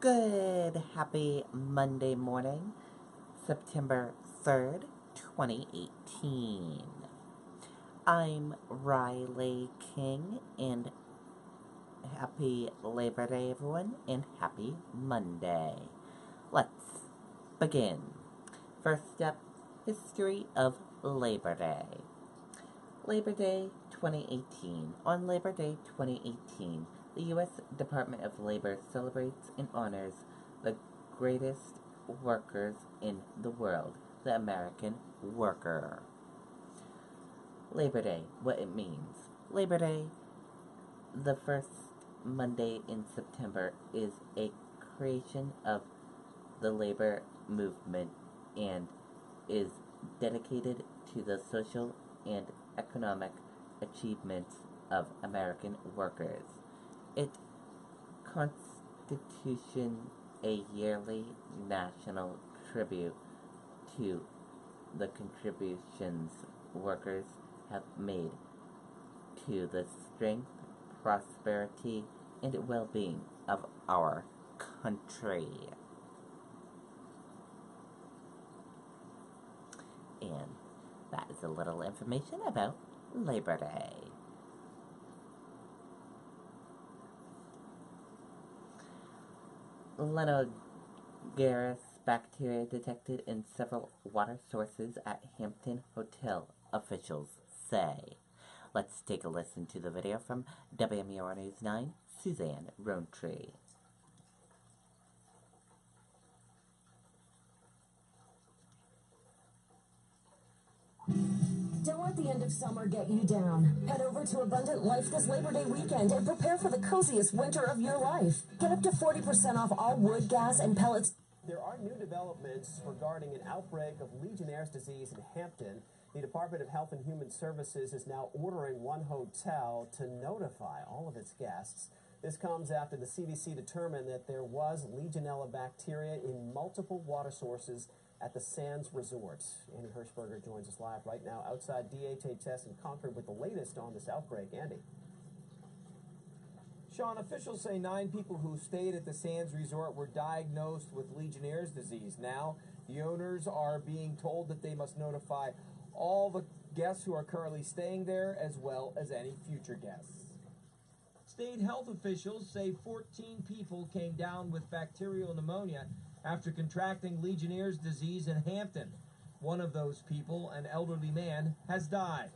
Good, happy Monday morning, September 3rd, 2018. I'm Riley King, and happy Labor Day, everyone, and happy Monday. Let's begin. First up, history of Labor Day. Labor Day 2018. On Labor Day 2018, the U.S. Department of Labor celebrates and honors the greatest workers in the world, the American worker. Labor Day, what it means. Labor Day, the first Monday in September, is a creation of the labor movement and is dedicated to the social and economic achievements of American workers. It constitutes a yearly national tribute to the contributions workers have made to the strength, prosperity, and well-being of our country. And that is a little information about Labor Day. Legionnaires bacteria detected in several water sources at Hampton Hotel, officials say. Let's take a listen to the video from WMUR News 9, Suzanne Rowntree. Don't let the end of summer get you down. Head over to Abundant Life this Labor Day weekend and prepare for the coziest winter of your life. Get up to 40% off all wood, gas, and pellets. There are new developments regarding an outbreak of Legionnaires disease in Hampton. The Department of Health and Human Services is now ordering one hotel to notify all of its guests. This comes after the CDC determined that there was Legionella bacteria in multiple water sources at the Sands Resort. Andy Hirschberger joins us live right now outside DHHS in Concord with the latest on this outbreak. Andy. Sean, officials say 9 people who stayed at the Sands Resort were diagnosed with Legionnaire's disease. Now, the owners are being told that they must notify all the guests who are currently staying there, as well as any future guests. State health officials say 14 people came down with bacterial pneumonia after contracting Legionnaire's disease in Hampton. One of those people, an elderly man, has died.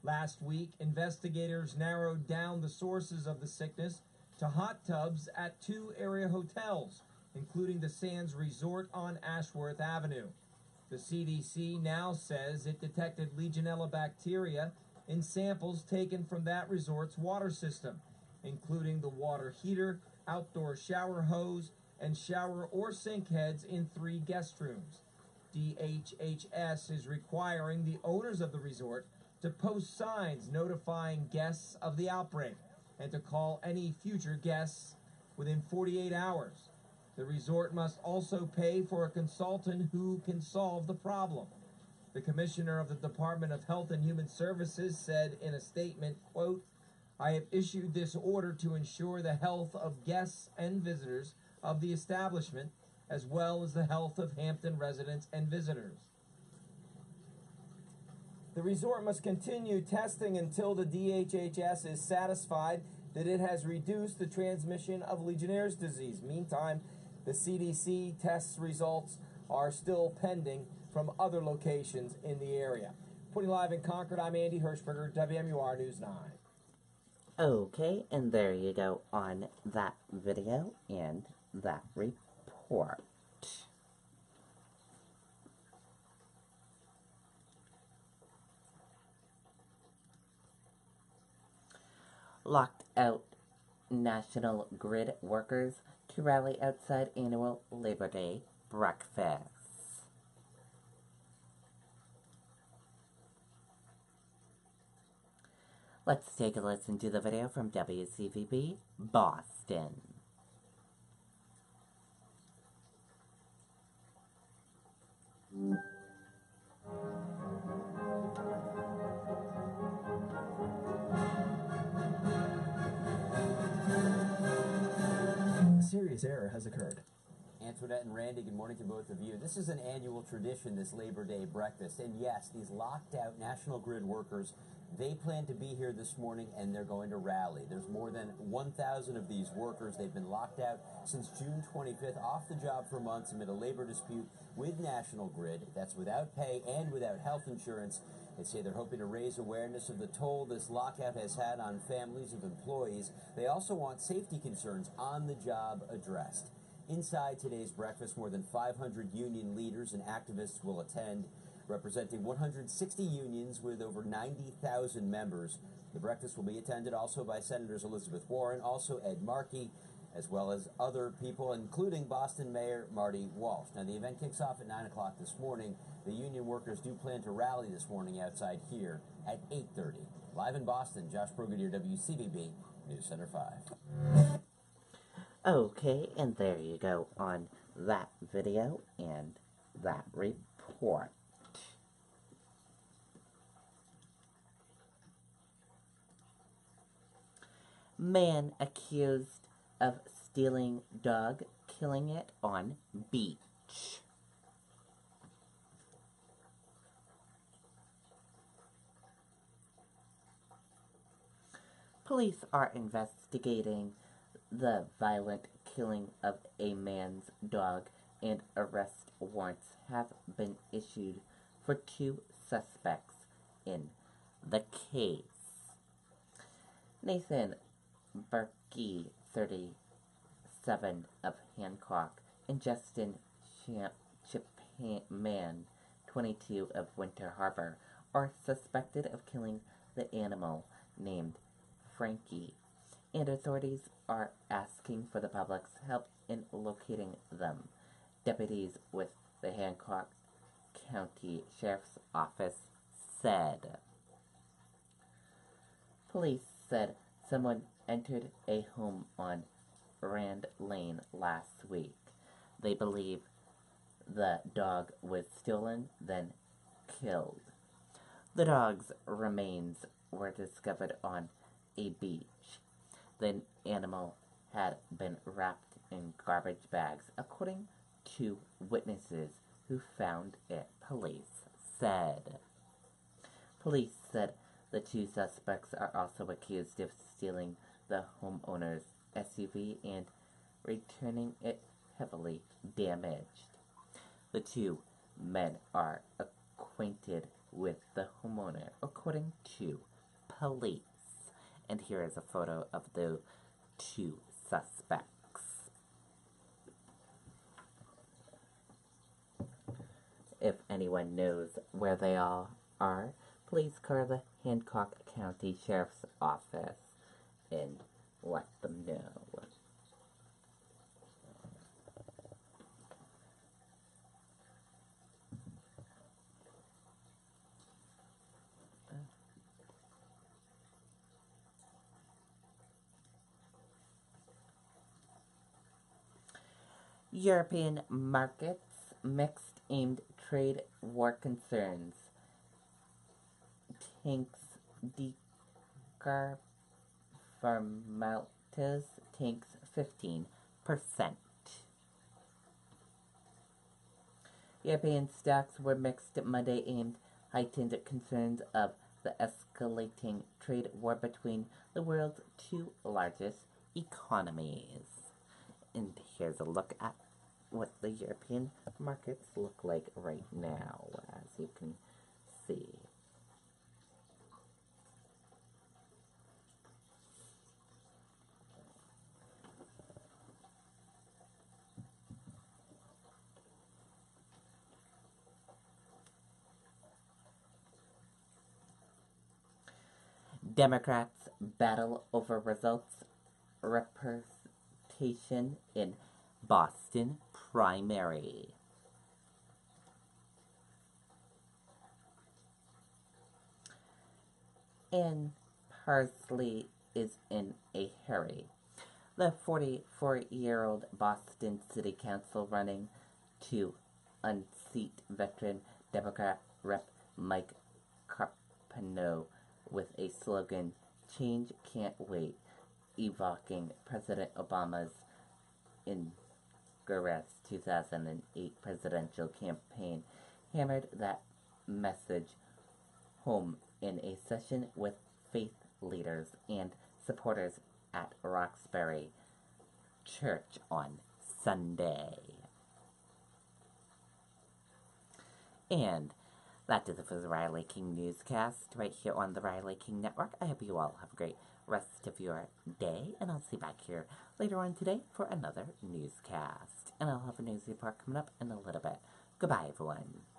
Last week, investigators narrowed down the sources of the sickness to hot tubs at 2 area hotels, including the Sands Resort on Ashworth Avenue. The CDC now says it detected Legionella bacteria in samples taken from that resort's water system, including the water heater, outdoor shower hose, and shower or sink heads in 3 guest rooms. DHHS is requiring the owners of the resort to post signs notifying guests of the outbreak and to call any future guests within 48 hours. The resort must also pay for a consultant who can solve the problem. The commissioner of the Department of Health and Human Services said in a statement, quote, "I have issued this order to ensure the health of guests and visitors of the establishment, as well as the health of Hampton residents and visitors." The resort must continue testing until the DHHS is satisfied that it has reduced the transmission of Legionnaire's disease. Meantime, the CDC test results are still pending from other locations in the area. Reporting live in Concord, I'm Andy Hirschberger, WMUR News 9. Okay, and there you go on that video and that report. Locked out National Grid workers to rally outside annual Labor Day breakfast. Let's take a listen to the video from WCVB Boston. serious error has occurred. Antoinette and Randy, good morning to both of you. This is an annual tradition, this Labor Day breakfast. And yes, these locked out National Grid workers, they plan to be here this morning and they're going to rally. There's more than 1,000 of these workers. They've been locked out since June 25th, off the job for months amid a labor dispute with National Grid. That's without pay and without health insurance. They say they're hoping to raise awareness of the toll this lockout has had on families of employees. They also want safety concerns on the job addressed. Inside today's breakfast, more than 500 union leaders and activists will attend, representing 160 unions with over 90,000 members. The breakfast will be attended also by Senators Elizabeth Warren, also Ed Markey, as well as other people, including Boston Mayor Marty Walsh. Now, the event kicks off at 9 o'clock this morning. The union workers do plan to rally this morning outside here at 8:30. Live in Boston, Josh Brigadier, WCVB, News Center 5. Okay, and there you go on that video and that report. Man accused of stealing dog, killing it on beach. Police are investigating the violent killing of a man's dog, and arrest warrants have been issued for 2 suspects in the case. Nathan Berkey, 37, of Hancock, and Justin Chapman, 22, of Winter Harbor, are suspected of killing the animal named Frankie, and authorities are asking for the public's help in locating them. Deputies with the Hancock County Sheriff's Office said. Police said someone entered a home on Rand Lane last week. They believe the dog was stolen, then killed. The dog's remains were discovered on a beach. The animal had been wrapped in garbage bags, according to witnesses who found it, police said. Police said the 2 suspects are also accused of stealing the homeowner's SUV and returning it heavily damaged. The 2 men are acquainted with the homeowner, according to police. And here is a photo of the 2 suspects. If anyone knows where they all are, please call the Hancock County Sheriff's Office and let them know. European markets mixed aimed trade war concerns. Tanks decarbonized tanks 15%. European stocks were mixed Monday aimed heightened concerns of the escalating trade war between the world's 2 largest economies. And here's a look at what the European markets look like right now, as you can see. Democrats battle over results representation in Boston primary. And Parsley is in a hurry. The 44-year-old Boston City Council running to unseat veteran Democrat Rep. Mike Carpino with a slogan, "Change can't wait," evoking President Obama's in Gareth's 2008 presidential campaign hammered that message home in a session with faith leaders and supporters at Roxbury Church on Sunday. And that does it for the Riley King Newscast right here on the Riley King Network. I hope you all have a great rest of your day, and I'll see you back here later on today for another newscast. And I'll have a news report coming up in a little bit. Goodbye, everyone.